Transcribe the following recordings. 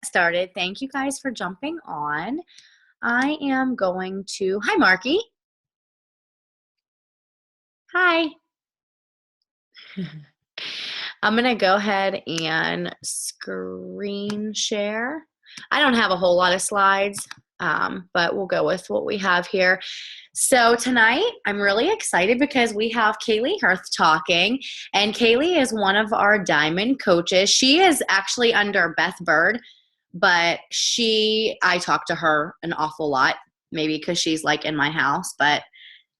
started. Thank you guys for jumping on. I am going to, hi Marky. Hi. I'm going to go ahead and screen share. I don't have a whole lot of slides, but we'll go with what we have here. So tonight, I'm really excited because we have Kailee Hearth talking, and Kailee is one of our diamond coaches. She is actually under Beth Bird, but I talk to her an awful lot, maybe because she's like in my house, but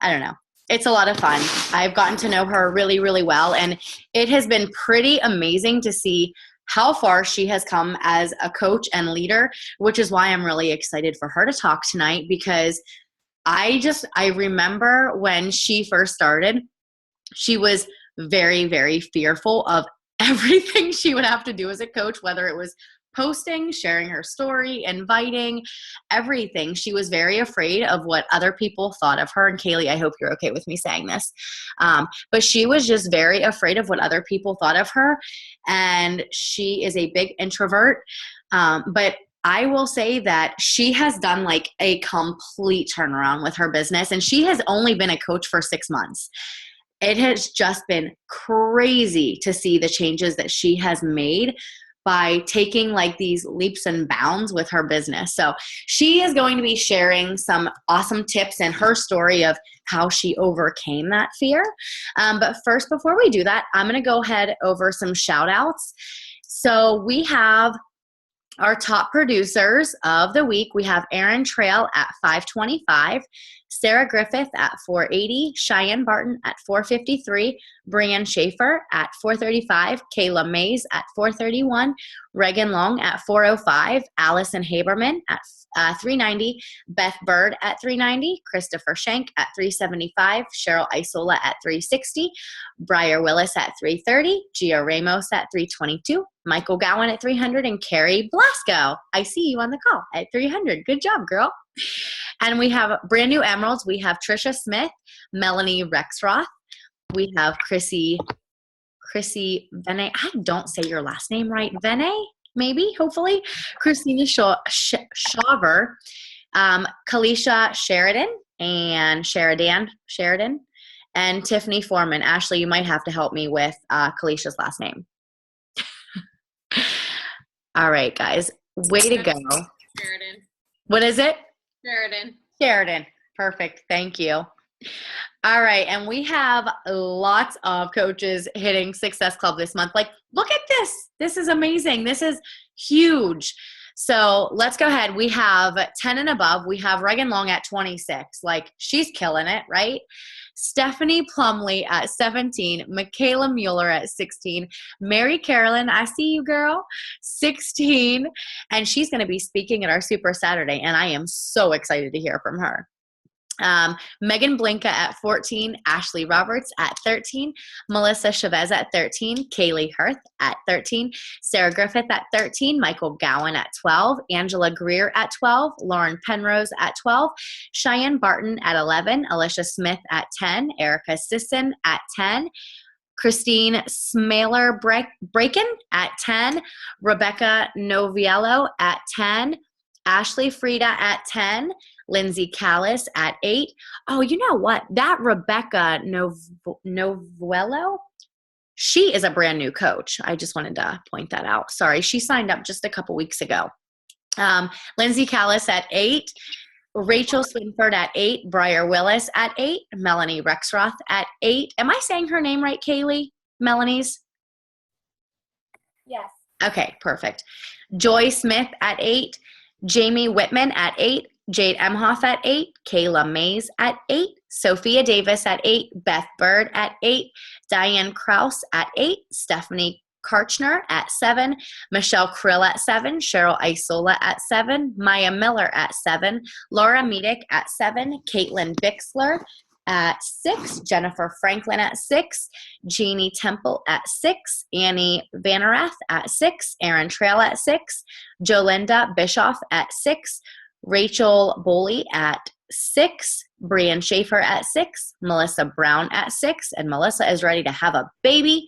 I don't know. It's a lot of fun. I've gotten to know her really, really well, and it has been pretty amazing to see how far she has come as a coach and leader, which is why I'm really excited for her to talk tonight, because I remember when she first started, she was very, very fearful of everything she would have to do as a coach, whether it was posting, sharing her story, inviting, everything. She was very afraid of what other people thought of her. And Kailee, I hope you're okay with me saying this. But she was just very afraid of what other people thought of her. And she is a big introvert. But I will say that she has done like a complete turnaround with her business. And she has only been a coach for 6 months. It has just been crazy to see the changes that she has made by taking like these leaps and bounds with her business. So she is going to be sharing some awesome tips and her story of how she overcame that fear. But first, before we do that, I'm going to go ahead over some shout outs. So we have our top producers of the week. We have Aaron Trail at 525, Sarah Griffith at 480, Cheyenne Barton at 453, Brian Schaefer at 435, Kayla Mays at 431, Reagan Long at 405, Allison Haberman at 390, Beth Bird at 390, Christopher Shank at 375, Cheryl Isola at 360, Briar Willis at 330, Gia Ramos at 322, Michael Gowan at 300, and Carrie Blasco. I see you on the call at 300. Good job, girl. And we have brand new emeralds. We have Trisha Smith, Melanie Rexroth. We have Chrissy Vene. I don't say your last name right. Vene, maybe, hopefully. Christina Shaver, Kalisha Sheridan, and Sheridan, and Tiffany Foreman. Ashley, you might have to help me with Kalisha's last name. All right, guys. Way to go. Sheridan. What is it? Sheridan. Perfect. Thank you. All right. And we have lots of coaches hitting Success Club this month. Like, look at this. This is amazing. This is huge. So let's go ahead. We have 10 and above. We have Reagan Long at 26. Like, she's killing it, right? Stephanie Plumley at 17, Michaela Mueller at 16, Mary Carolyn, I see you, girl, 16, and she's going to be speaking at our Super Saturday, and I am so excited to hear from her. Megan Blinka at 14, Ashley Roberts at 13, Melissa Chavez at 13, Kailee Hearth at 13, Sarah Griffith at 13, Michael Gowan at 12, Angela Greer at 12, Lauren Penrose at 12, Cheyenne Barton at 11, Alicia Smith at 10, Erica Sisson at 10, Christine Smaler Braken at 10, Rebecca Noviello at 10, Ashley Frieda at 10, Lindsay Callis at 8. Oh, you know what? That Rebecca Novuello, she is a brand new coach. I just wanted to point that out. Sorry, she signed up just a couple weeks ago. Lindsay Callis at 8. Rachel Swinford at 8. Briar Willis at 8. Melanie Rexroth at 8. Am I saying her name right, Kailee? Melanie's? Yes. Okay, perfect. Joy Smith at 8. Jamie Whitman at 8. Jade Emhoff at 8, Kayla Mays at 8, Sophia Davis at 8, Beth Bird at 8, Diane Kraus at 8, Stephanie Karchner at 7, Michelle Krill at 7, Cheryl Isola at 7, Maya Miller at 7, Laura Medic at 7, Caitlin Bixler at 6, Jennifer Franklin at 6, Jeannie Temple at 6, Annie Vanerath at 6, Aaron Trail at 6, Jolinda Bischoff at 6, Rachel Boley at 6, Brian Schaefer at 6, Melissa Brown at 6, and Melissa is ready to have a baby.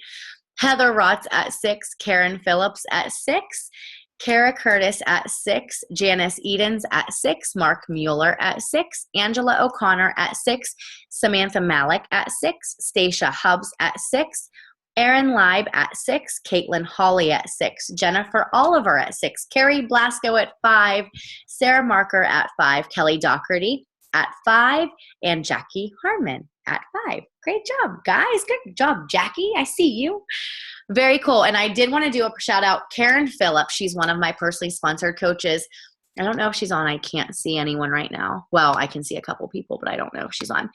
Heather Rotz at 6, Karen Phillips at 6, Kara Curtis at 6, Janice Edens at 6, Mark Mueller at 6, Angela O'Connor at 6, Samantha Malik at 6, Stacia Hubbs at 6, Erin Leib at 6, Caitlin Hawley at 6, Jennifer Oliver at 6, Carrie Blasco at 5, Sarah Marker at 5, Kelly Doherty at 5, and Jackie Harmon at 5. Great job, guys. Good job, Jackie. I see you. Very cool. And I did want to do a shout out. Karen Phillips, she's one of my personally sponsored coaches. I don't know if she's on. I can't see anyone right now. Well, I can see a couple people, but I don't know if she's on.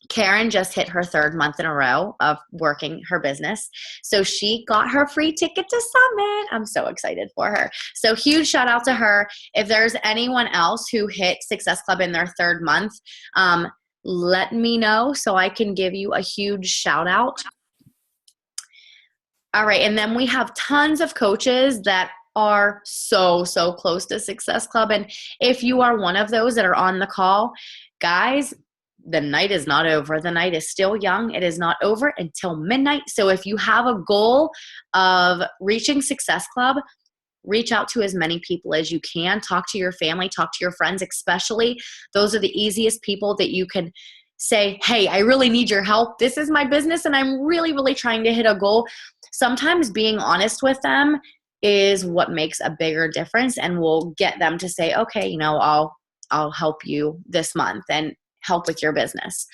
Karen just hit her 3rd month in a row of working her business. So she got her free ticket to Summit. I'm so excited for her. So huge shout out to her. If there's anyone else who hit Success Club in their 3rd month, let me know so I can give you a huge shout out. All right. And then we have tons of coaches that are so close to Success Club. And if you are one of those that are on the call, guys, the night is not over. The night is still young. It is not over until midnight. So if you have a goal of reaching Success Club, reach out to as many people as you can. Talk to your family, talk to your friends, especially. Those are the easiest people that you can say, hey, I really need your help. This is my business and I'm really trying to hit a goal. Sometimes being honest with them is what makes a bigger difference and will get them to say, okay, I'll help you this month and help with your business.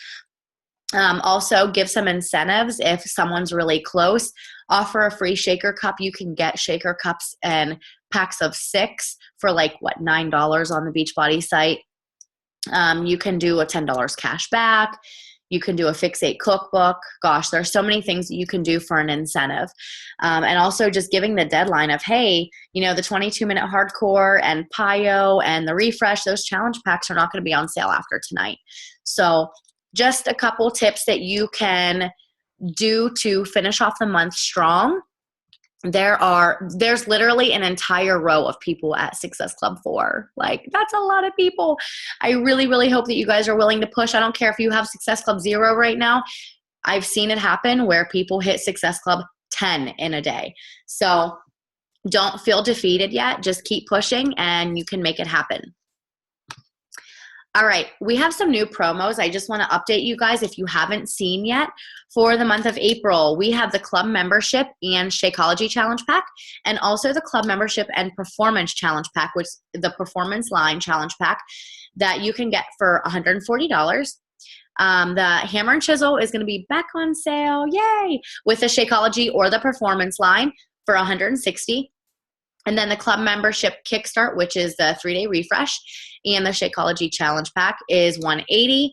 Also, give some incentives if someone's really close. Offer a free shaker cup. You can get shaker cups and packs of 6 for $9 on the Beachbody site. You can do a $10 cash back. You can do a Fix 8 cookbook. Gosh, there's so many things that you can do for an incentive. And also just giving the deadline of, hey, the 22-minute hardcore and PIO and the refresh, those challenge packs are not going to be on sale after tonight. So just a couple tips that you can do to finish off the month strong. There's literally an entire row of people at Success Club 4. That's a lot of people. I really hope that you guys are willing to push. I don't care if you have Success Club 0 right now. I've seen it happen where people hit Success Club 10 in a day. So don't feel defeated yet. Just keep pushing and you can make it happen. All right, we have some new promos. I just want to update you guys if you haven't seen yet. For the month of April, we have the club membership and Shakeology Challenge Pack, and also the club membership and Performance Challenge Pack, which is the Performance Line Challenge Pack that you can get for $140. The Hammer and Chisel is going to be back on sale, yay, with the Shakeology or the Performance Line for $160. And then the club membership Kickstart, which is the 3-day refresh, and the Shakeology Challenge Pack is $180.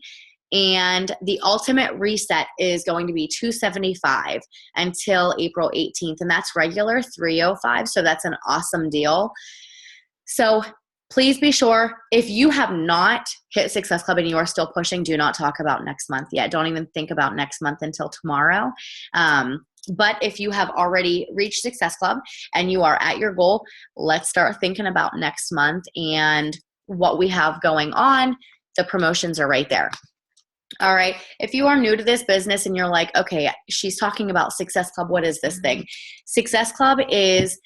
And the Ultimate Reset is going to be $275 until April 18th. And that's regular $305. So that's an awesome deal. So please be sure, if you have not hit Success Club and you are still pushing, do not talk about next month yet. Don't even think about next month until tomorrow. But if you have already reached Success Club and you are at your goal, let's start thinking about next month and what we have going on. The promotions are right there. All right. If you are new to this business and you're like, okay, she's talking about Success Club. What is this thing? Success Club it's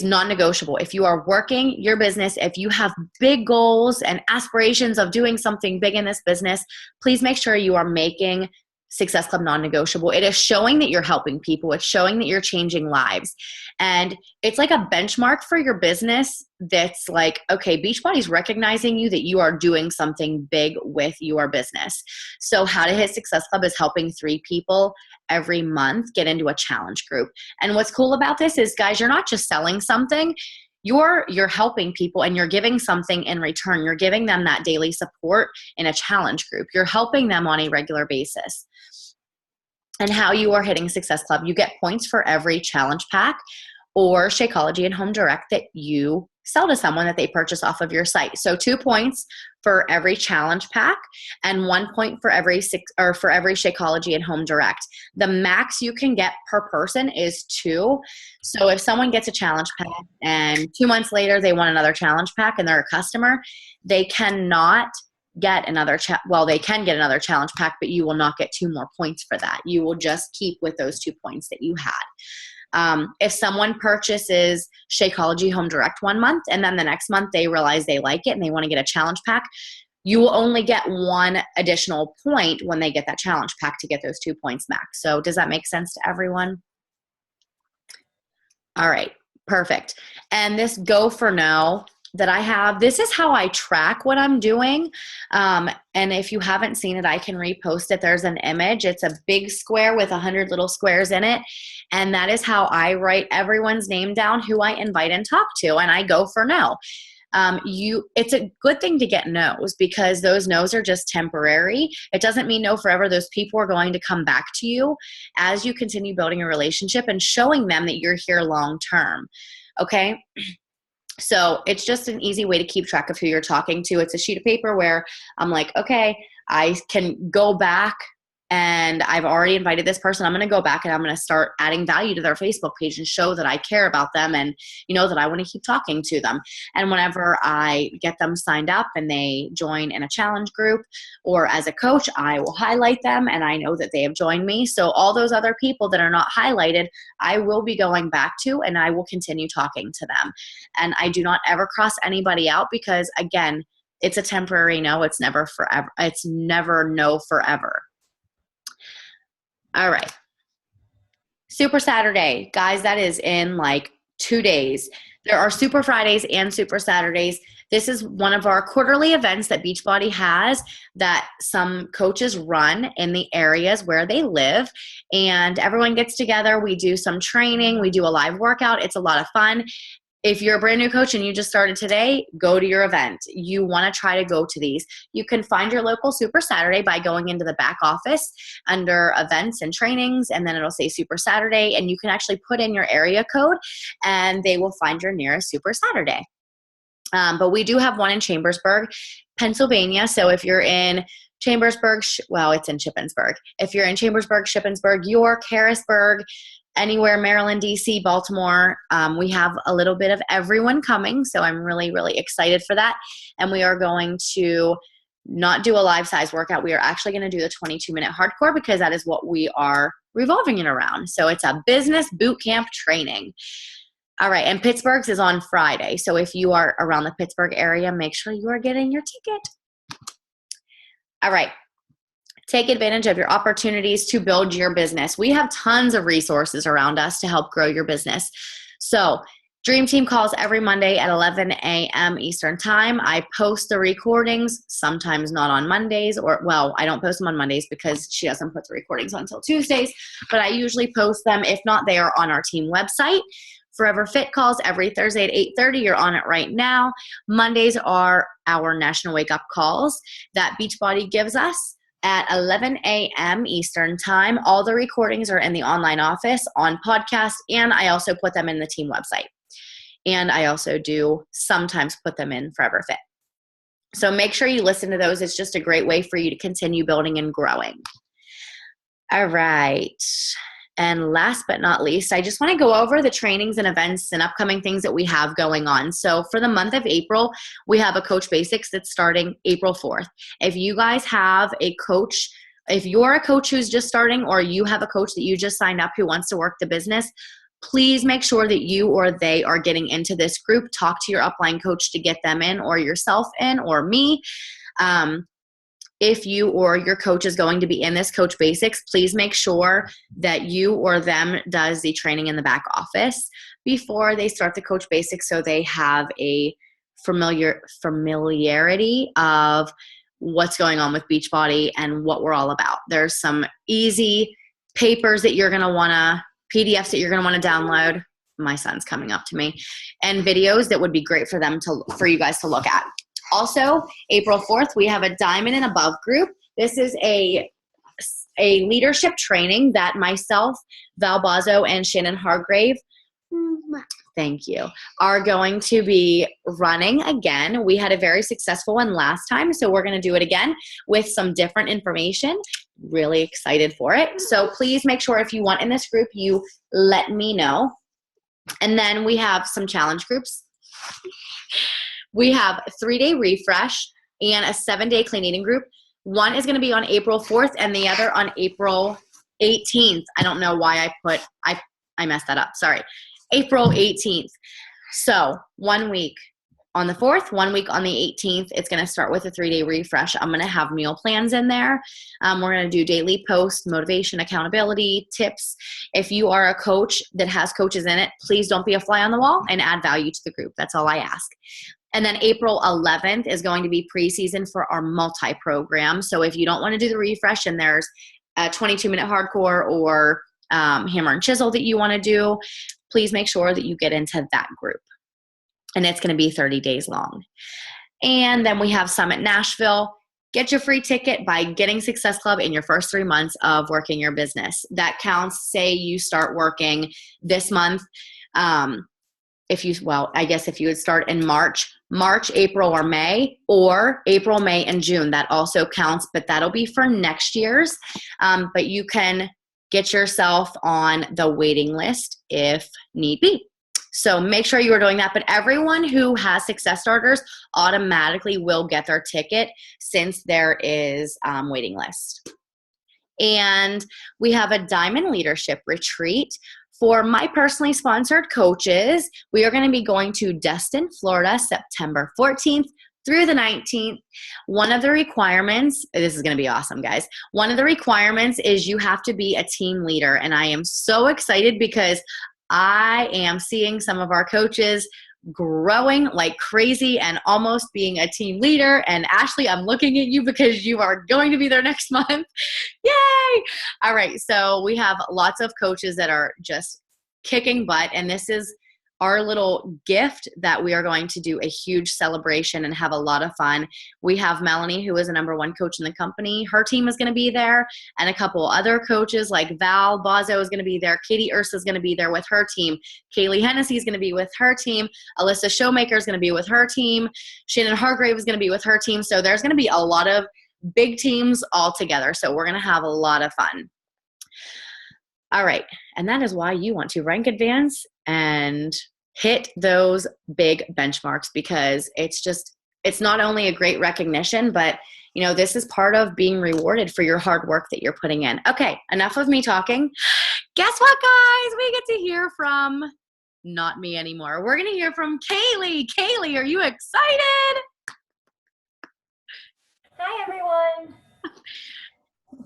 non-negotiable. If you are working your business, if you have big goals and aspirations of doing something big in this business, please make sure you are making Success Club non-negotiable. It is showing that you're helping people. It's showing that you're changing lives. And it's like a benchmark for your business that's like, okay, Beachbody's recognizing you that you are doing something big with your business. So How to Hit Success Club is helping 3 people every month get into a challenge group. And what's cool about this is, guys, you're not just selling something. You're helping people and you're giving something in return. You're giving them that daily support in a challenge group. You're helping them on a regular basis. And how you are hitting Success Club, you get points for every challenge pack or Shakeology and Home Direct that you sell to someone that they purchase off of your site. So 2 points for every challenge pack and 1 point for every Shakeology and Home Direct. The max you can get per person is 2. So if someone gets a challenge pack and 2 months later they want another challenge pack and they're a customer, they cannot get another they can get another challenge pack, but you will not get 2 more points for that. You will just keep with those 2 points that you had. If someone purchases Shakeology Home Direct one month and then the next month they realize they like it and they want to get a challenge pack, you will only get one additional point when they get that challenge pack to get those 2 points max. So does that make sense to everyone? All right, perfect. And this go for no that I have, this is how I track what I'm doing. And if you haven't seen it, I can repost it. There's an image. It's a big square with 100 little squares in it. And that is how I write everyone's name down who I invite and talk to. And I go for no. It's a good thing to get no's because those no's are just temporary. It doesn't mean no forever. Those people are going to come back to you as you continue building a relationship and showing them that you're here long term. Okay. So it's just an easy way to keep track of who you're talking to. It's a sheet of paper where I'm like, okay, I can go back and I've already invited this person. I'm going to go back and I'm going to start adding value to their Facebook page and show that I care about them and, that I want to keep talking to them. And whenever I get them signed up and they join in a challenge group or as a coach, I will highlight them and I know that they have joined me. So all those other people that are not highlighted, I will be going back to and I will continue talking to them. And I do not ever cross anybody out because, again, it's a temporary no. It's never forever. It's never no forever. All right. Super Saturday. Guys, that is in like 2 days. There are Super Fridays and Super Saturdays. This is one of our quarterly events that Beachbody has that some coaches run in the areas where they live. And everyone gets together. We do some training. We do a live workout. It's a lot of fun. If you're a brand new coach and you just started today, go to your event. You want to try to go to these. You can find your local Super Saturday by going into the back office under events and trainings, and then it'll say Super Saturday, and you can actually put in your area code, and they will find your nearest Super Saturday. But we do have one in Chambersburg, Pennsylvania. So if you're in Chambersburg, it's in Shippensburg. If you're in Chambersburg, Shippensburg, York, Harrisburg, anywhere, Maryland, D.C., Baltimore, we have a little bit of everyone coming. So I'm really, really excited for that. And we are going to not do a live size workout. We are actually going to do the 22-minute hardcore because that is what we are revolving it around. So it's a business boot camp training. All right. And Pittsburgh's is on Friday. So if you are around the Pittsburgh area, make sure you are getting your ticket. All right. Take advantage of your opportunities to build your business. We have tons of resources around us to help grow your business. So Dream Team calls every Monday at 11 a.m. Eastern Time. I post the recordings, sometimes not on Mondays, I don't post them on Mondays because she doesn't put the recordings on until Tuesdays, but I usually post them. If not, they are on our team website. Forever Fit calls every Thursday at 8:30. You're on it right now. Mondays are our National Wake Up calls that Beachbody gives us at 11 a.m. Eastern Time. All the recordings are in the online office on podcast, and I also put them in the team website. And I also do sometimes put them in Forever Fit. So make sure you listen to those. It's just a great way for you to continue building and growing. All right. And last but not least, I just want to go over the trainings and events and upcoming things that we have going on. So for the month of April, we have a Coach Basics that's starting April 4th. If you guys have a coach, if you're a coach who's just starting or you have a coach that you just signed up who wants to work the business, please make sure that you or they are getting into this group. Talk to your upline coach to get them in or yourself in or me. If you or your coach is going to be in this Coach Basics, please make sure that you or them does the training in the back office before they start the Coach Basics so they have a familiarity of what's going on with Beachbody and what we're all about. There's some easy papers that you're going to want to, PDFs that you're going to want to download. My son's coming up to me. And videos that would be great for you guys to look at. Also, April 4th, we have a Diamond and Above group. This is a leadership training that myself, Val Bozzo, and Shannon Hargrave, thank you, are going to be running again. We had a very successful one last time, so we're going to do it again with some different information. Really excited for it. So please make sure if you want in this group, you let me know. And then we have some challenge groups. We have a 3-day refresh and a 7-day clean eating group. One is going to be on April 4th and the other on April 18th. I don't know why I I messed that up. Sorry. April 18th. So 1 week on the 4th, 1 week on the 18th. It's going to start with a 3-day refresh. I'm going to have meal plans in there. We're going to do daily posts, motivation, accountability, tips. If you are a coach that has coaches in it, please don't be a fly on the wall and add value to the group. That's all I ask. And then April 11th is going to be preseason for our multi-program. So if you don't want to do the refresh and there's a 22-minute hardcore or hammer and chisel that you want to do, please make sure that you get into that group. And it's going to be 30 days long. And then we have Summit Nashville. Get your free ticket by getting Success Club in your first 3 months of working your business. That counts, say you start working this month. If you would start in March, April, or May, or April, May, and June, that also counts, but that'll be for next year's. But you can get yourself on the waiting list if need be. So make sure you are doing that. But everyone who has Success Starters automatically will get their ticket since there is waiting list. And we have a Diamond Leadership Retreat. For my personally sponsored coaches, we are going to be going to Destin, Florida, September 14th through the 19th. One of the requirements, this is going to be awesome, guys. One of the requirements is you have to be a team leader. And I am so excited because I am seeing some of our coaches growing like crazy and almost being a team leader. And Ashley, I'm looking at you because you are going to be there next month. Yay! All right. So we have lots of coaches that are just kicking butt. And this is our little gift that we are going to do a huge celebration and have a lot of fun. We have Melanie, who is a #1 coach in the company. Her team is going to be there, and a couple other coaches like Val Bozzo is going to be there. Katie Ursa is going to be there with her team. Kailee Hennessy is going to be with her team. Alyssa Showmaker is going to be with her team. Shannon Hargrave is going to be with her team. So there's going to be a lot of big teams all together. So we're going to have a lot of fun. All right. And that is why you want to rank advance and hit those big benchmarks, because it's not only a great recognition, but this is part of being rewarded for your hard work that you're putting in. Okay. Enough of me talking. Guess what, guys? We get to hear from not me anymore. We're going to hear from Kailee. Kailee, are you excited? Hi, everyone.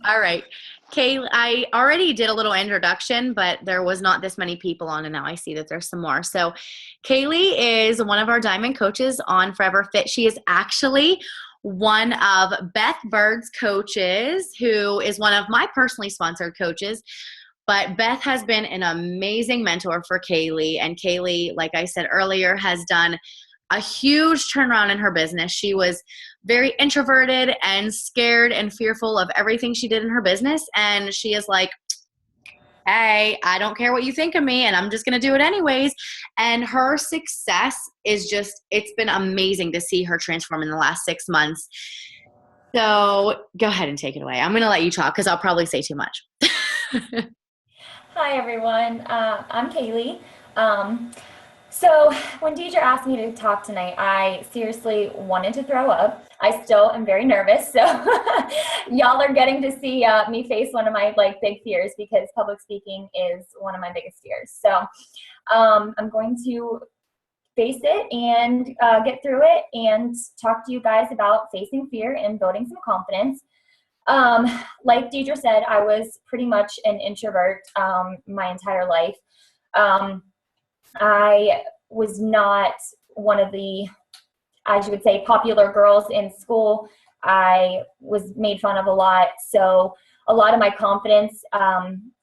All right. Kailee, I already did a little introduction, but there was not this many people on, and now I see that there's some more. So Kailee is one of our Diamond coaches on Forever Fit. She is actually one of Beth Bird's coaches, who is one of my personally sponsored coaches. But Beth has been an amazing mentor for Kailee, and Kailee, like I said earlier, has done a huge turnaround in her business. She was very introverted and scared and fearful of everything she did in her business. And she is like, hey, I don't care what you think of me, and I'm just going to do it anyways. And her success is it's been amazing to see her transform in the last 6 months. So go ahead and take it away. I'm going to let you talk because I'll probably say too much. Hi, everyone. I'm Kailee. So when Deidra asked me to talk tonight, I seriously wanted to throw up. I still am very nervous. So y'all are getting to see me face one of my big fears, because public speaking is one of my biggest fears. So I'm going to face it and get through it and talk to you guys about facing fear and building some confidence. Like Deidra said, I was pretty much an introvert my entire life. I was not one of the, as you would say, popular girls in school. I was made fun of a lot. So a lot of my confidence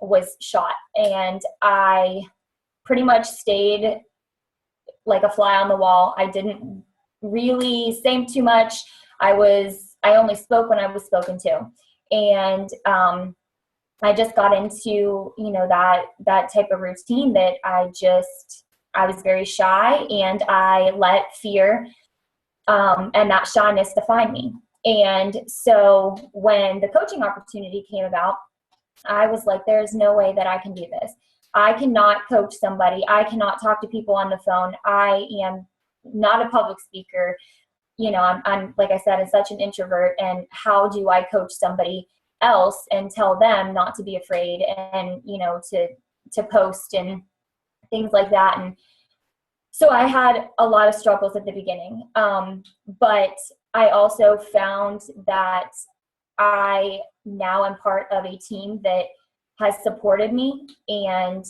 was shot. And I pretty much stayed like a fly on the wall. I didn't really say too much. I only spoke when I was spoken to. And I just got into, that type of routine that I was very shy, and I let fear and that shyness define me. And so when the coaching opportunity came about, I was like, there's no way that I can do this. I cannot coach somebody. I cannot talk to people on the phone. I am not a public speaker. I'm like I said, I'm such an introvert, and how do I coach somebody else and tell them not to be afraid and, to post and things like that. And so I had a lot of struggles at the beginning. But I also found that I now am part of a team that has supported me, and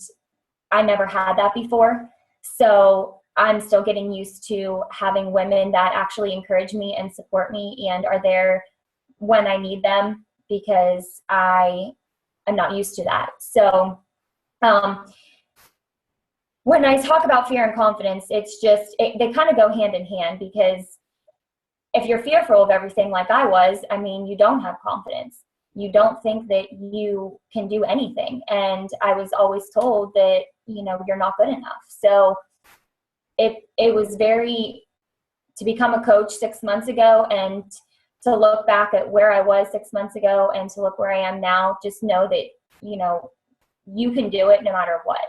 I never had that before. So I'm still getting used to having women that actually encourage me and support me and are there when I need them, because I am not used to that. So when I talk about fear and confidence, it's just, they kind of go hand in hand, because if you're fearful of everything like I was, I mean, you don't have confidence. You don't think that you can do anything. And I was always told that, you're not good enough. So it was to become a coach 6 months ago and to look back at where I was 6 months ago and to look where I am now, just know that, you can do it no matter what.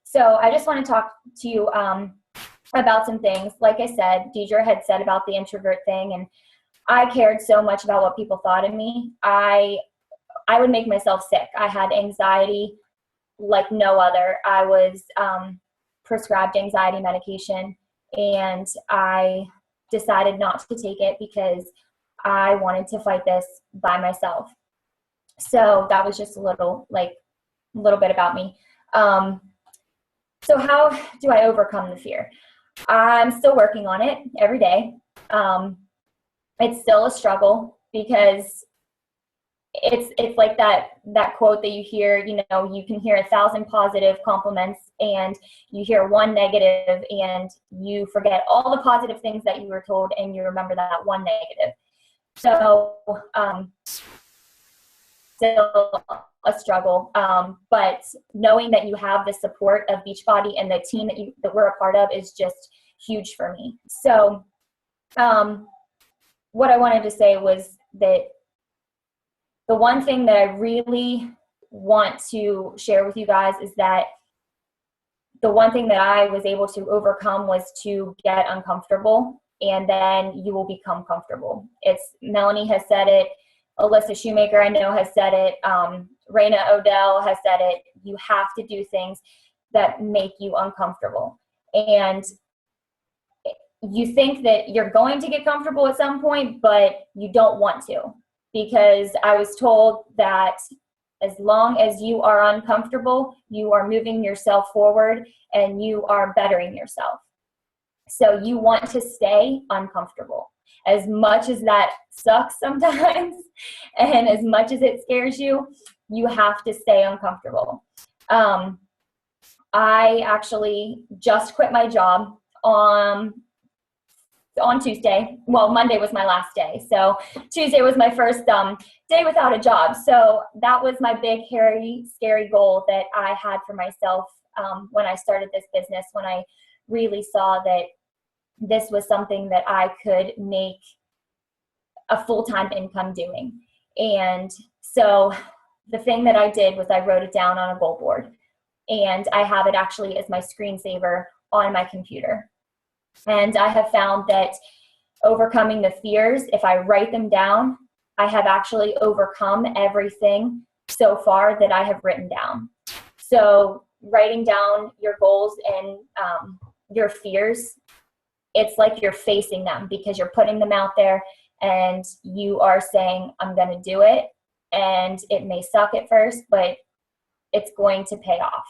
So I just want to talk to you about some things. Like I said, Deidra had said about the introvert thing, and I cared so much about what people thought of me. I would make myself sick. I had anxiety like no other. I was prescribed anxiety medication, and I decided not to take it because I wanted to fight this by myself. So that was just a little bit about me. So how do I overcome the fear? I'm still working on it every day. It's still a struggle, because it's like that quote that you hear, you can hear 1,000 positive compliments and you hear one negative, and you forget all the positive things that you were told and you remember that one negative. So still a struggle, but knowing that you have the support of Beachbody and the team that we're a part of is just huge for me. So what I wanted to say was that the one thing that I really want to share with you guys is that the one thing that I was able to overcome was to get uncomfortable, and then you will become comfortable. Melanie has said it. Alyssa Shoemaker, I know, has said it. Raina Odell has said it. You have to do things that make you uncomfortable. And you think that you're going to get comfortable at some point, but you don't want to, because I was told that as long as you are uncomfortable, you are moving yourself forward and you are bettering yourself. So you want to stay uncomfortable. As much as that sucks sometimes and as much as it scares you, you have to stay uncomfortable. I actually just quit my job on Tuesday. Well, Monday was my last day. So Tuesday was my first day without a job. So that was my big, hairy, scary goal that I had for myself when I started this business, when I really saw that this was something that I could make a full-time income doing. And so the thing that I did was I wrote it down on a goal board, and I have it actually as my screensaver on my computer. And I have found that overcoming the fears, if I write them down, I have actually overcome everything so far that I have written down. So writing down your goals and your fears, it's like you're facing them, because you're putting them out there and you are saying, I'm going to do it. And it may suck at first, but it's going to pay off.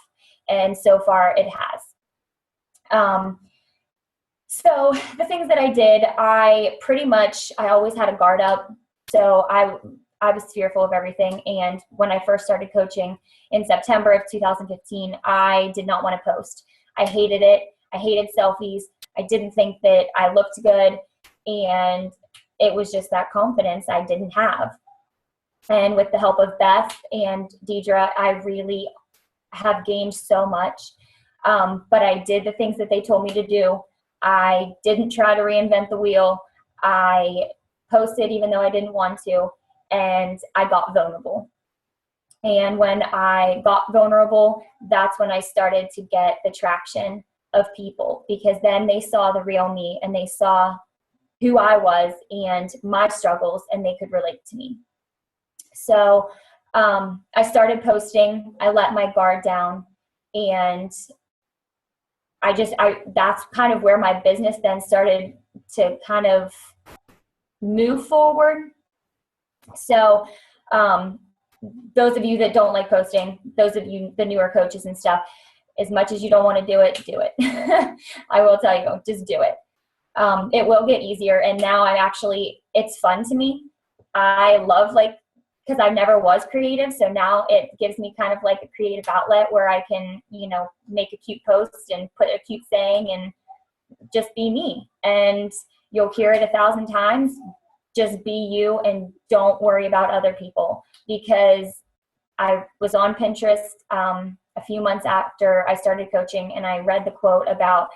And so far it has. So the things that I did, I always had a guard up. So I was fearful of everything. And when I first started coaching in September of 2015, I did not want to post. I hated it. I hated selfies. I didn't think that I looked good. And it was just that confidence I didn't have. And with the help of Beth and Deidra, I really have gained so much. But I did the things that they told me to do. I didn't try to reinvent the wheel. I posted even though I didn't want to, and I got vulnerable. And when I got vulnerable, that's when I started to get the traction of people, because then they saw the real me and they saw who I was and my struggles, and they could relate to me. So I started posting. I let my guard down, and that's kind of where my business then started to kind of move forward. So, those of you that don't like posting, those of you, the newer coaches and stuff, as much as you don't want to do it, do it. I will tell you, just do it. It will get easier. And now it's fun to me. I love, because I never was creative. So now it gives me kind of like a creative outlet where I can, make a cute post and put a cute saying and just be me. And you'll hear it 1,000 times. Just be you and don't worry about other people. Because I was on Pinterest a few months after I started coaching, and I read the quote about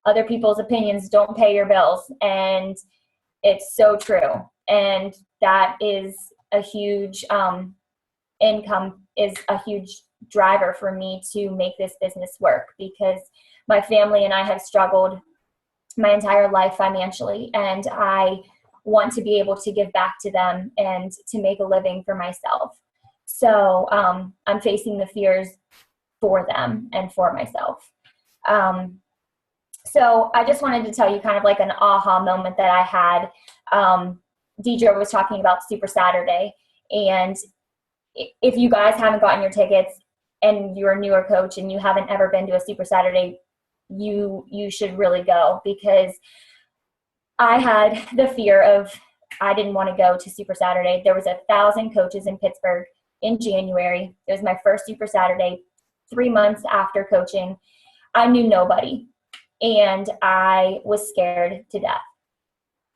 other people's opinions don't pay your bills. And it's so true. And that is a huge income is a huge driver for me to make this business work, because my family and I have struggled my entire life financially, and I want to be able to give back to them and to make a living for myself. So I'm facing the fears for them and for myself. So I just wanted to tell you kind of like an aha moment that I had. Deidra was talking about Super Saturday, and if you guys haven't gotten your tickets and you're a newer coach and you haven't ever been to a Super Saturday, you should really go, because I had the fear of, I didn't want to go to Super Saturday. There was 1,000 coaches in Pittsburgh in January. It was my first Super Saturday, 3 months after coaching. I knew nobody, and I was scared to death.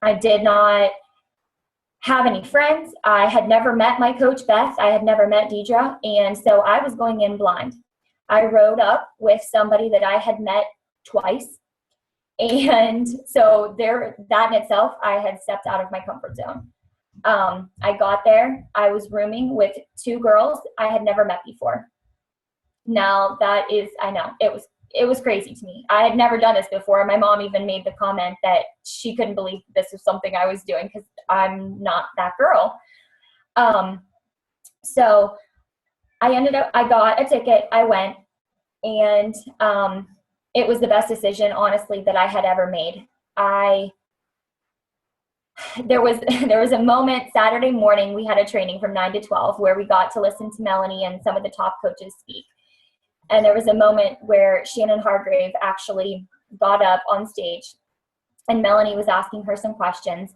I did not have any friends. I had never met my coach, Beth. I had never met Deidra, and so I was going in blind. I rode up with somebody that I had met twice. And so that in itself, I had stepped out of my comfort zone. I got there. I was rooming with 2 girls I had never met before. Now I know, it was crazy to me. I had never done this before. My mom even made the comment that she couldn't believe this was something I was doing, because I'm not that girl. So I got a ticket. I went, and it was the best decision, honestly, that I had ever made. There was a moment Saturday morning. We had a training from 9 to 12 where we got to listen to Melanie and some of the top coaches speak. And there was a moment where Shannon Hargrave actually got up on stage, and Melanie was asking her some questions.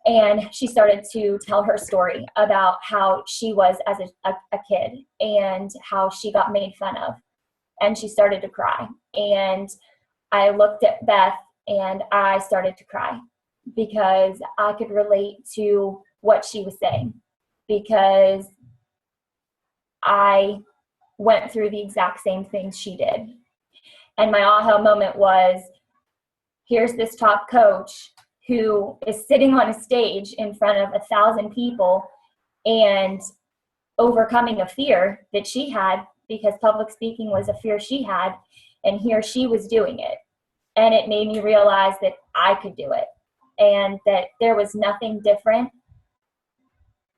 And she started to tell her story about how she was as a kid and how she got made fun of. And she started to cry. And I looked at Beth and I started to cry, because I could relate to what she was saying, because I went through the exact same things she did. And my aha moment was, here's this top coach who is sitting on a stage in front of 1,000 people and overcoming a fear that she had, because public speaking was a fear she had, and here she was doing it. And it made me realize that I could do it, and that there was nothing different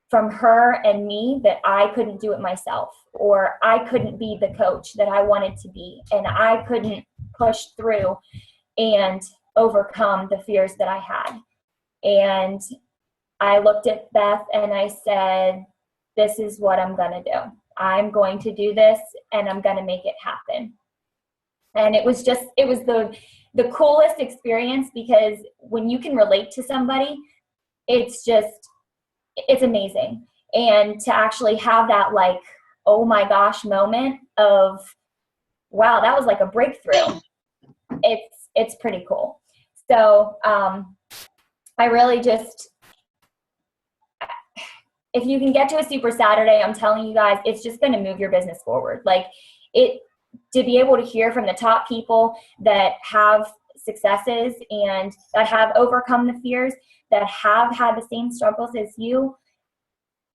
from her and me, that I couldn't do it myself, or I couldn't be the coach that I wanted to be, and I couldn't push through and overcome the fears that I had. And I looked at Beth and I said, this is what I'm going to do. I'm going to do this, and I'm going to make it happen. And it was the coolest experience, because when you can relate to somebody, it's amazing. And to actually have that, like, oh my gosh moment of, wow, that was like a breakthrough. It's pretty cool. So I really just, if you can get to a Super Saturday, I'm telling you guys, it's just going to move your business forward. Like, to be able to hear from the top people that have successes and that have overcome the fears, that have had the same struggles as you,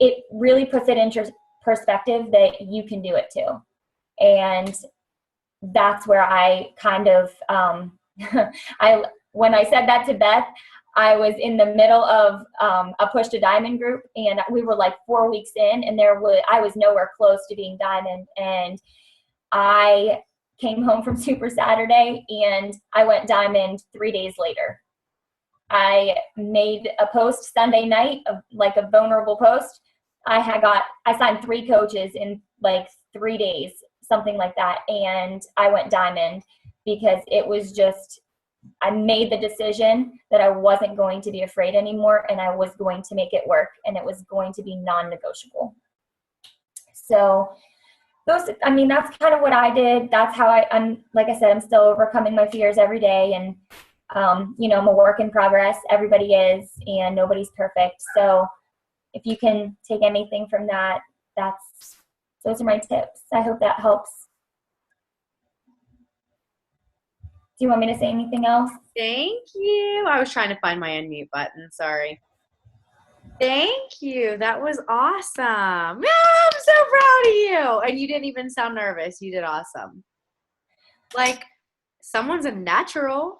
it really puts it into perspective that you can do it too. And that's where I kind of, when I said that to Beth, I was in the middle of a Push to Diamond group, and we were like 4 weeks in, and I was nowhere close to being diamond. And I came home from Super Saturday and I went diamond 3 days later. I made a post Sunday night, like a vulnerable post. I signed 3 coaches in like 3 days, something like that. And I went diamond because it was just, I made the decision that I wasn't going to be afraid anymore and I was going to make it work and it was going to be non-negotiable. So that's kind of what I did. That's how I'm, like I said, I'm still overcoming my fears every day. And, I'm a work in progress. Everybody is, and nobody's perfect. So if you can take anything from that, those are my tips. I hope that helps. Do you want me to say anything else? Thank you. I was trying to find my unmute button. Sorry. Thank you. That was awesome. Yeah, I'm so proud of you. And you didn't even sound nervous. You did awesome. Like, someone's a natural.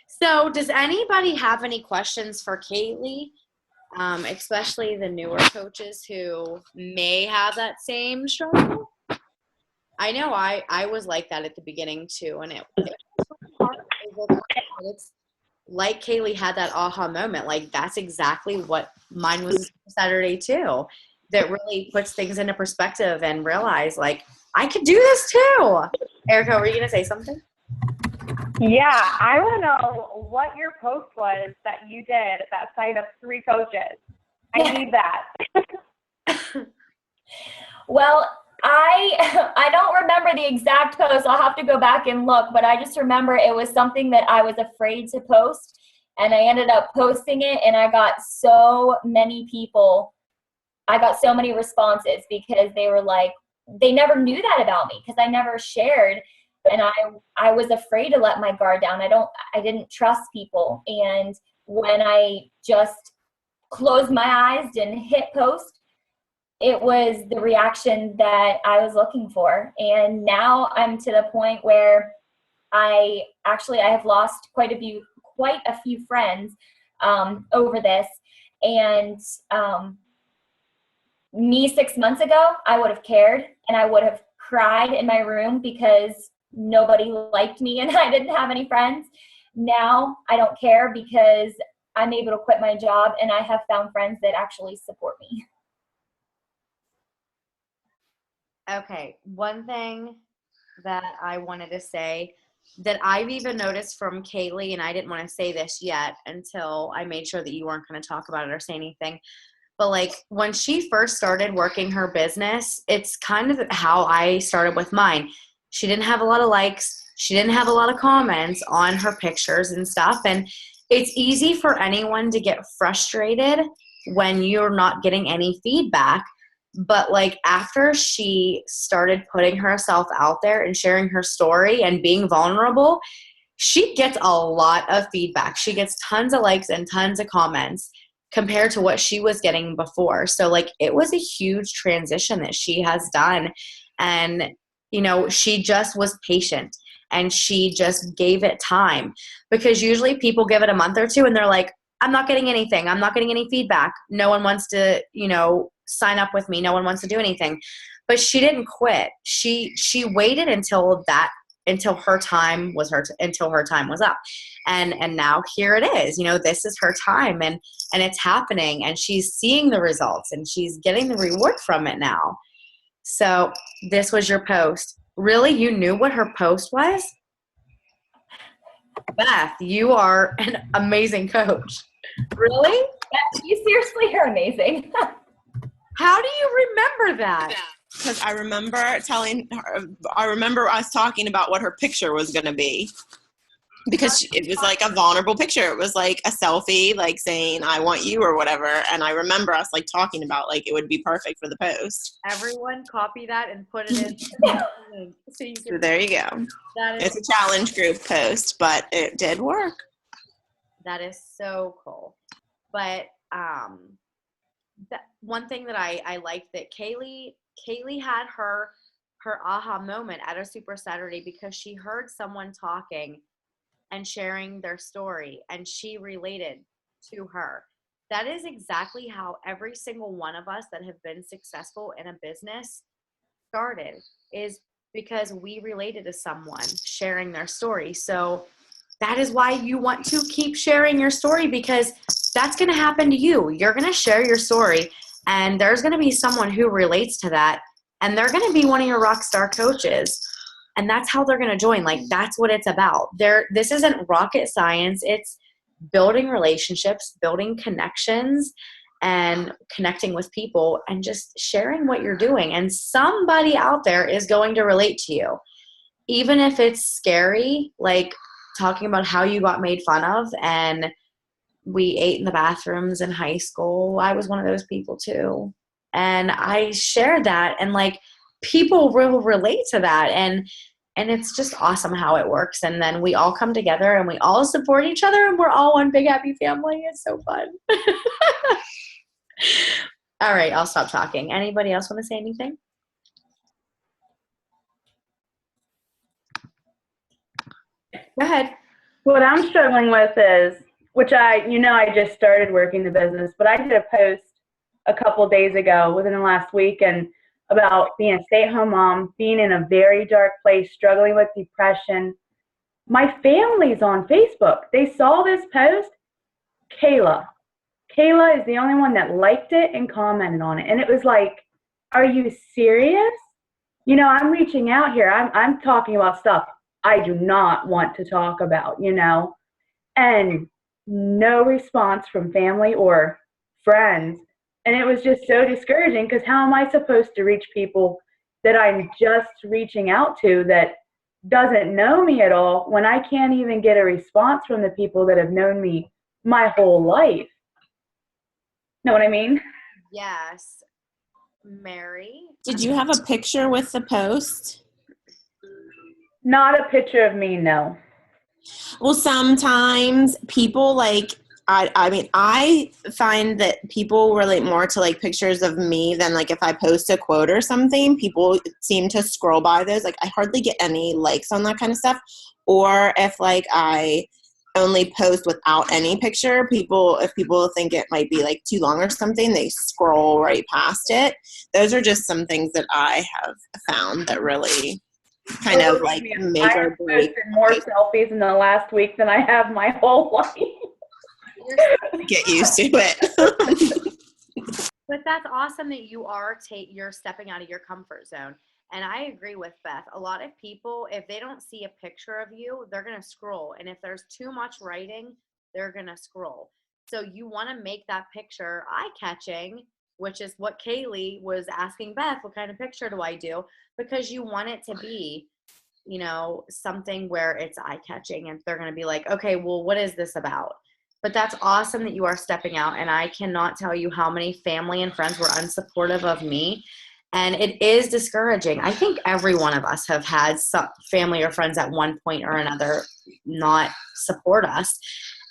So does anybody have any questions for Kailee? Especially the newer coaches who may have that same struggle? I know I was like that at the beginning too, and it was hard. It's like Kailee had that aha moment. Like, that's exactly what mine was Saturday too. That really puts things into perspective and realize, like, I could do this too. Erica, were you going to say something? Yeah, I want to know what your post was that you did that signed up 3 coaches. I need that. Well, I don't remember the exact post. I'll have to go back and look, but I just remember it was something that I was afraid to post, and I ended up posting it, and I got so many responses because they were like, they never knew that about me because I never shared, and I was afraid to let my guard down. I didn't trust people, and when I just closed my eyes and hit post, it was the reaction that I was looking for. And now I'm to the point where I have lost quite a few friends over this. And me 6 months ago, I would have cared and I would have cried in my room because nobody liked me and I didn't have any friends. Now I don't care because I'm able to quit my job and I have found friends that actually support me. Okay, one thing that I wanted to say that I've even noticed from Kailee, and I didn't want to say this yet until I made sure that you weren't going to talk about it or say anything, but like when she first started working her business, it's kind of how I started with mine. She didn't have a lot of likes. She didn't have a lot of comments on her pictures and stuff, and it's easy for anyone to get frustrated when you're not getting any feedback. But like after she started putting herself out there and sharing her story and being vulnerable, she gets a lot of feedback. She gets tons of likes and tons of comments compared to what she was getting before. So like it was a huge transition that she has done. And, she just was patient and she just gave it time, because usually people give it a month or two and they're like, I'm not getting anything. I'm not getting any feedback. No one wants to, sign up with me. No one wants to do anything. But she didn't quit. She waited until her time was up. And now here it is. This is her time and it's happening and she's seeing the results and she's getting the reward from it now. So this was your post. Really? You knew what her post was? Beth, you are an amazing coach. Really? You seriously are amazing. How do you remember that? Because I remember telling her, I remember us talking about what her picture was going to be. Because it was like a vulnerable picture. It was like a selfie, like saying, I want you or whatever. And I remember us like talking about like it would be perfect for the post. Everyone copy that and put it in. So there you go. It's a challenge group post, but it did work. That is so cool. But one thing that I liked that Kailee had her aha moment at a Super Saturday because she heard someone talking and sharing their story and she related to her. That is exactly how every single one of us that have been successful in a business started, is because we related to someone sharing their story. So that is why you want to keep sharing your story, because that's going to happen to you. You're going to share your story, and there's going to be someone who relates to that, and they're going to be one of your rock star coaches. And that's how they're going to join. Like, that's what it's about. This isn't rocket science. It's building relationships, building connections, and connecting with people, and just sharing what you're doing. And somebody out there is going to relate to you. Even if it's scary, like talking about how you got made fun of and we ate in the bathrooms in high school. I was one of those people too. And I shared that, and like, people will relate to that. And it's just awesome how it works. And then we all come together and we all support each other, and we're all one big happy family. It's so fun. All right, I'll stop talking. Anybody else want to say anything? Go ahead. What I'm struggling with is, which I just started working the business, but I did a post a couple days ago within the last week and about being a stay-at-home mom, being in a very dark place, struggling with depression. My family's on Facebook. They saw this post. Kayla is the only one that liked it and commented on it. And it was like, are you serious? I'm reaching out here. I'm talking about stuff I do not want to talk about, and no response from family or friends. And it was just so discouraging, because how am I supposed to reach people that I'm just reaching out to that doesn't know me at all, when I can't even get a response from the people that have known me my whole life? Know what I mean? Yes. Mary? Did you have a picture with the post? Not a picture of me, no. Well, sometimes people I find that people relate more to like pictures of me than like if I post a quote or something, people seem to scroll by those. Like, I hardly get any likes on that kind of stuff. Or if like I only post without any picture, if people think it might be like too long or something, they scroll right past it. Those are just some things that I have found that really kind of like make or break. I posted more selfies in the last week than I have my whole life. Get used to it. But that's awesome that you're stepping out of your comfort zone. And I agree with Beth. A lot of people, if they don't see a picture of you, they're going to scroll. And if there's too much writing, they're going to scroll. So you want to make that picture eye-catching, which is what Kailee was asking Beth, what kind of picture do I do? Because you want it to be, something where it's eye-catching, and they're going to be like, okay, well, what is this about? But that's awesome that you are stepping out. And I cannot tell you how many family and friends were unsupportive of me. And it is discouraging. I think every one of us have had some family or friends at one point or another not support us.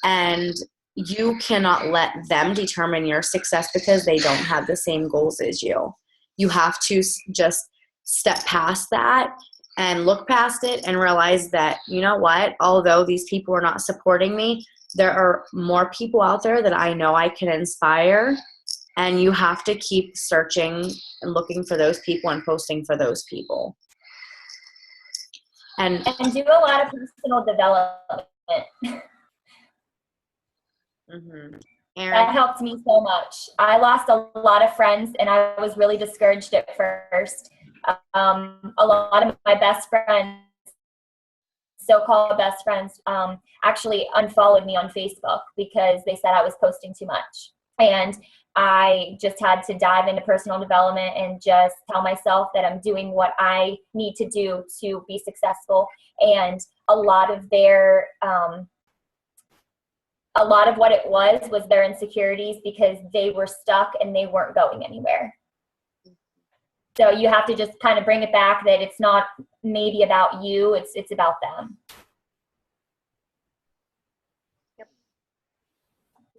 And you cannot let them determine your success because they don't have the same goals as you. You have to just step past that and look past it and realize that, you know what, although these people are not supporting me, there are more people out there that I know I can inspire. And you have to keep searching and looking for those people and posting for those people. And do a lot of personal development. Mm-hmm. That helped me so much. I lost a lot of friends, and I was really discouraged at first. A lot of my best friends, so-called best friends, actually unfollowed me on Facebook because they said I was posting too much. And I just had to dive into personal development and just tell myself that I'm doing what I need to do to be successful. And a lot of what it was their insecurities, because they were stuck and they weren't going anywhere. So you have to just kind of bring it back that it's not maybe about you, it's about them.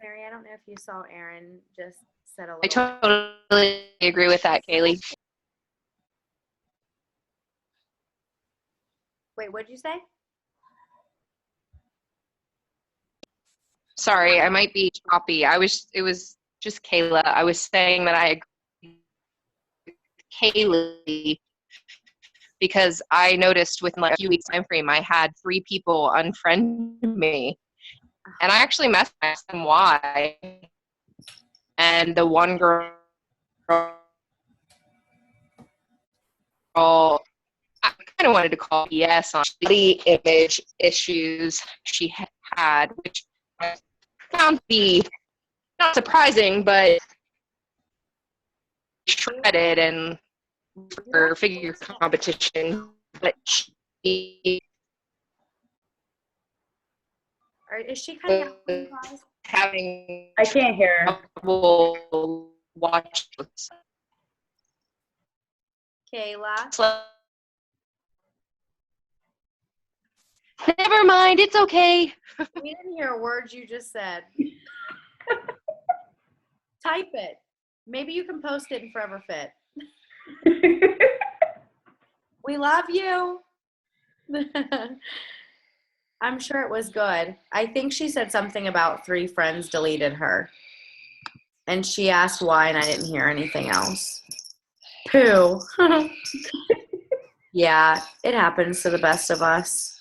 Mary, I don't know if you saw Aaron just said a little. I totally agree with that, Kailee. Wait, what'd you say? Sorry, I might be choppy. It was just Kayla. I was saying that I agree with Kailee because I noticed within like a few weeks time frame, I had 3 people unfriend me. And I actually asked them why. And the one girl, I kind of wanted to call BS on the image issues she had, which I found to be not surprising, but shredded and for figure competition. But she Is she cutting out? was having I can't hear. trouble watching. Kayla? Never mind, it's okay. We didn't hear a word you just said. Type it. Maybe you can post it in Forever Fit. We love you. I'm sure it was good. I think she said something about 3 friends deleted her. And she asked why, and I didn't hear anything else. Pooh. Yeah, it happens to the best of us.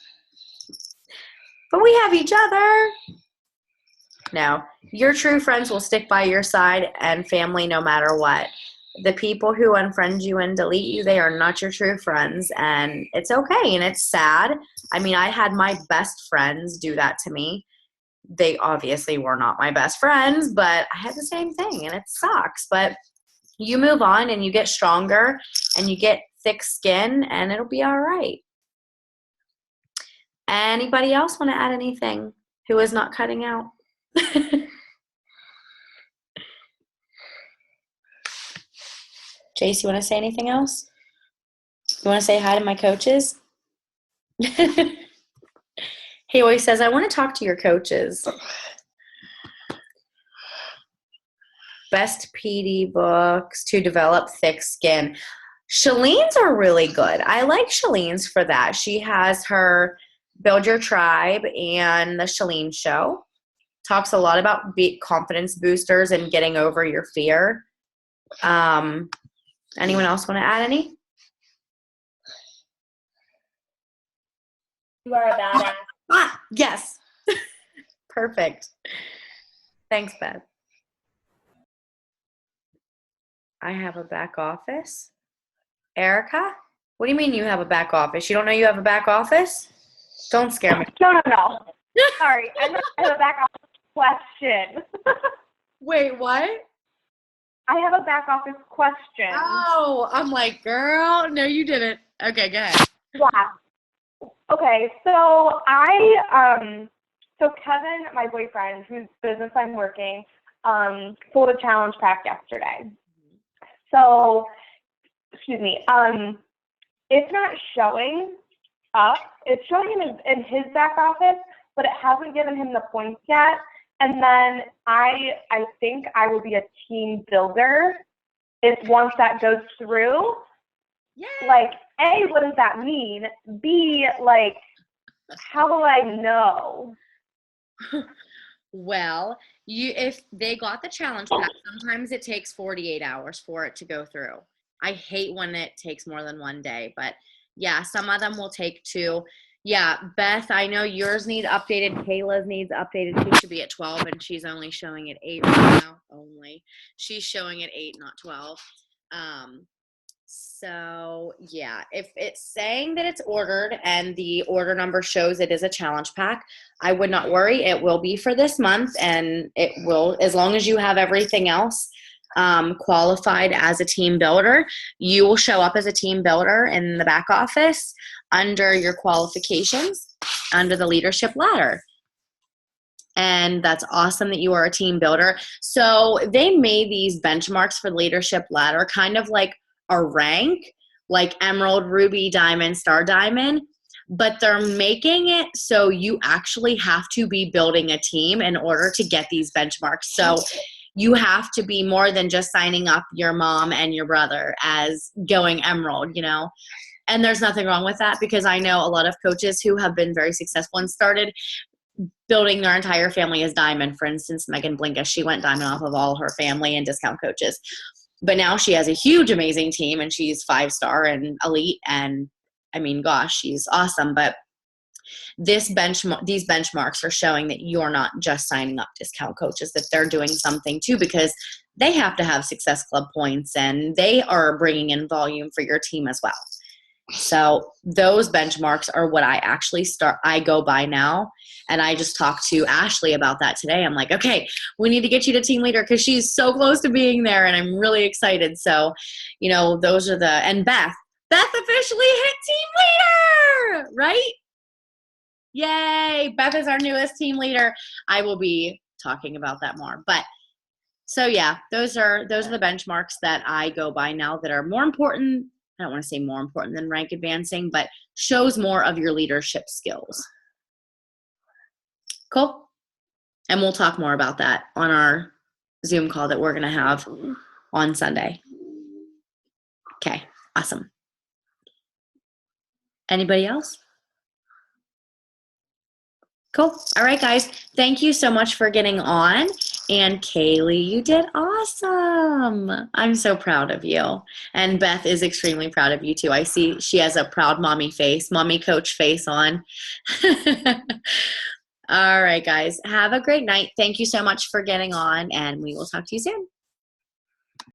But we have each other. No, your true friends will stick by your side and family no matter what. The people who unfriend you and delete you, they are not your true friends, and it's okay, and it's sad. I mean, I had my best friends do that to me. They obviously were not my best friends, but I had the same thing, and it sucks. But you move on, and you get stronger, and you get thick skin, and it'll be all right. Anybody else want to add anything who is not cutting out? Jace, you want to say anything else? You want to say hi to my coaches? He always says, I want to talk to your coaches. Best PD books to develop thick skin. Shalene's are really good. I like Shalene's for that. She has her Build Your Tribe and the Shalene Show. Talks a lot about confidence boosters and getting over your fear. Anyone else want to add any? You are a badass. Yes. Perfect. Thanks, Beth. I have a back office. Erica? What do you mean you have a back office? You don't know you have a back office? Don't scare me. No. Sorry, I have a back office question. Wait, what? I have a back office question. Oh, I'm like, girl, no, you didn't. Okay, go ahead. Yeah. Okay, so so Kevin, my boyfriend, whose business I'm working, pulled a challenge pack yesterday. So, excuse me, it's not showing up. It's showing in his back office, but it hasn't given him the points yet. And then I think I will be a team builder if once that goes through. Yeah. Like, A, what does that mean? B, like, how will I know? Well, if they got the challenge pack, sometimes it takes 48 hours for it to go through. I hate when it takes more than 1 day, but yeah, some of them will take 2. Yeah, Beth, I know yours needs updated. Kayla's needs updated. She should be at 12, and she's only showing at 8 right now. She's showing at 8, not 12. So yeah, if it's saying that it's ordered and the order number shows it is a challenge pack, I would not worry. It will be for this month, and it will, as long as you have everything else qualified as a team builder, you will show up as a team builder in the back office under your qualifications, under the leadership ladder. And that's awesome that you are a team builder. So they made these benchmarks for the leadership ladder kind of like a rank, like emerald, ruby, diamond, star diamond, but they're making it so you actually have to be building a team in order to get these benchmarks. So you have to be more than just signing up your mom and your brother as going emerald, you know? And there's nothing wrong with that, because I know a lot of coaches who have been very successful and started building their entire family as diamond. For instance, Megan Blinkus, she went diamond off of all her family and discount coaches. But now she has a huge, amazing team, and she's 5-star and elite, and I mean, gosh, she's awesome. But these benchmarks are showing that you're not just signing up discount coaches, that they're doing something too, because they have to have Success Club points and they are bringing in volume for your team as well. So those benchmarks are what I go by now. And I just talked to Ashley about that today. I'm like, okay, we need to get you to team leader because she's so close to being there and I'm really excited. So, those are and Beth officially hit team leader, right? Yay. Beth is our newest team leader. I will be talking about that more. But so yeah, those are the benchmarks that I go by now that are more important. I don't want to say more important than rank advancing, but shows more of your leadership skills. Cool. And we'll talk more about that on our Zoom call that we're going to have on Sunday. Okay, awesome. Anybody else? Cool. All right, guys. Thank you so much for getting on. And Kailee, you did awesome. I'm so proud of you. And Beth is extremely proud of you too. I see she has a proud mommy coach face on. All right, guys. Have a great night. Thank you so much for getting on, and we will talk to you soon.